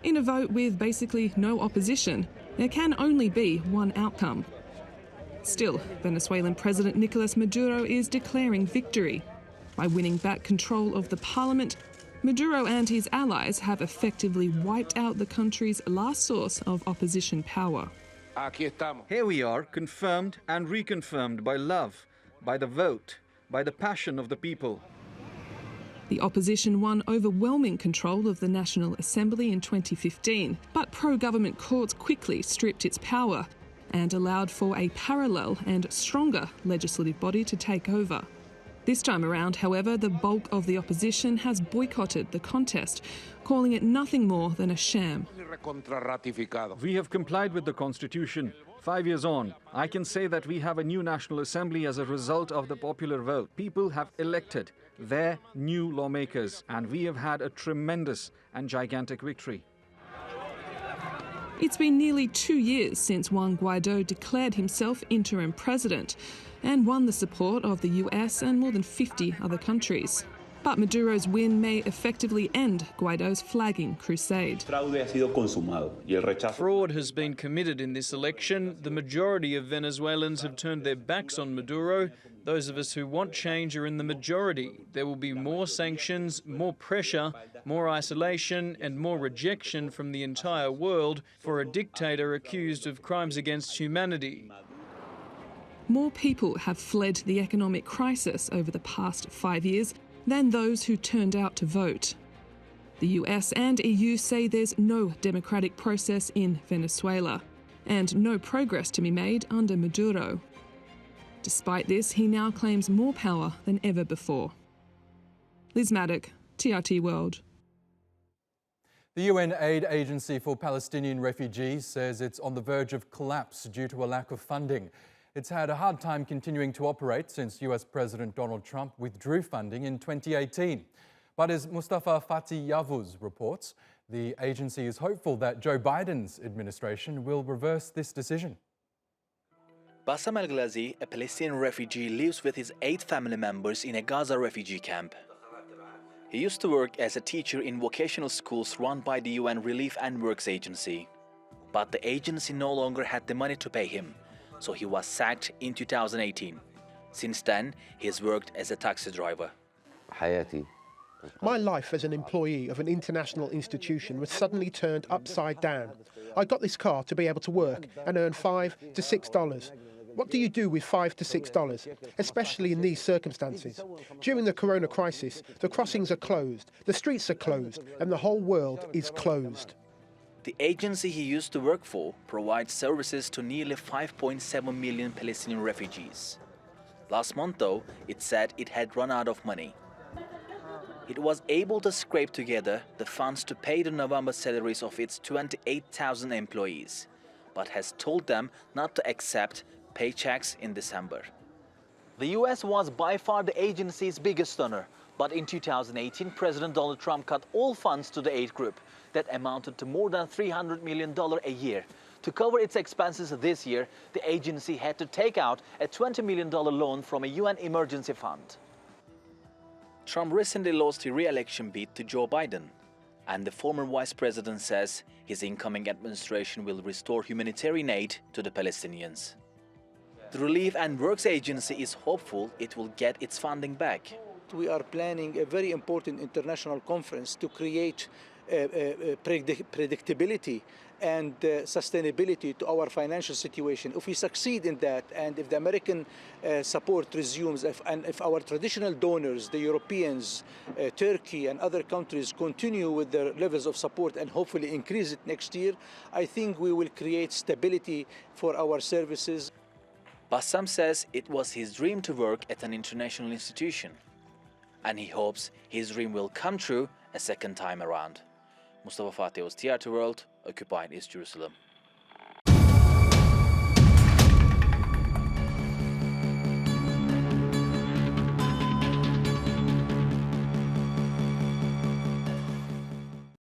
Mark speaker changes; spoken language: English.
Speaker 1: In a vote with basically no opposition, there can only be one outcome. Still, Venezuelan President Nicolas Maduro is declaring victory. By winning back control of the parliament, Maduro and his allies have effectively wiped out the country's last source of opposition power.
Speaker 2: Here we are, confirmed and reconfirmed by love, by the vote, by the passion of the people.
Speaker 1: The opposition won overwhelming control of the National Assembly in 2015, but pro-government courts quickly stripped its power and allowed for a parallel and stronger legislative body to take over. This time around, however, the bulk of the opposition has boycotted the contest, calling it nothing more than a sham.
Speaker 2: We have complied with the Constitution. 5 years on, I can say that we have a new National Assembly as a result of the popular vote. People have elected their new lawmakers, and we have had a tremendous and gigantic victory.
Speaker 1: It's been nearly 2 years since Juan Guaido declared himself interim president and won the support of the US and more than 50 other countries. But Maduro's win may effectively end Guaido's flagging crusade.
Speaker 3: Fraud has been committed in this election. The majority of Venezuelans have turned their backs on Maduro. Those of us who want change are in the majority. There will be more sanctions, more pressure, more isolation and more rejection from the entire world for a dictator accused of crimes against humanity.
Speaker 1: More people have fled the economic crisis over the past 5 years than those who turned out to vote. The US and EU say there's no democratic process in Venezuela and no progress to be made under Maduro. Despite this, he now claims more power than ever before. Liz Maddock, TRT World.
Speaker 4: The UN Aid Agency for Palestinian Refugees says it's on the verge of collapse due to a lack of funding. It's had a hard time continuing to operate since US President Donald Trump withdrew funding in 2018. But as Mustafa Fatih Yavuz reports, the agency is hopeful that Joe Biden's administration will reverse this decision.
Speaker 5: Bassam al-Ghazi, a Palestinian refugee, lives with his 8 family members in a Gaza refugee camp. He used to work as a teacher in vocational schools run by the UN Relief and Works Agency. But the agency no longer had the money to pay him, so he was sacked in 2018. Since then, he has worked as a taxi driver.
Speaker 6: My life as an employee of an international institution was suddenly turned upside down. I got this car to be able to work and earn $5 to $6. What do you do with $5 to $6, especially in these circumstances? During the corona crisis, the crossings are closed, the streets are closed, and the whole world is closed.
Speaker 5: The agency he used to work for provides services to nearly 5.7 million Palestinian refugees. Last month, though, it said it had run out of money. It was able to scrape together the funds to pay the November salaries of its 28,000 employees, but has told them not to accept paychecks in December. The US was by far the agency's biggest donor, but in 2018, President Donald Trump cut all funds to the aid group that amounted to more than $300 million a year. To cover its expenses this year, the agency had to take out a $20 million loan from a UN emergency fund. Trump recently lost his re-election bid to Joe Biden, and the former vice president says his incoming administration will restore humanitarian aid to the Palestinians. The Relief and Works Agency is hopeful it will get its funding back.
Speaker 7: We are planning a very important international conference to create predictability and sustainability to our financial situation. If we succeed in that, and if the American support resumes, and if our traditional donors, the Europeans, Turkey and other countries continue with their levels of support and hopefully increase it next year, I think we will create stability for our services.
Speaker 5: Bassam says it was his dream to work at an international institution, and he hopes his dream will come true a second time around. Mustafa Fatih, TRT World, occupied East Jerusalem.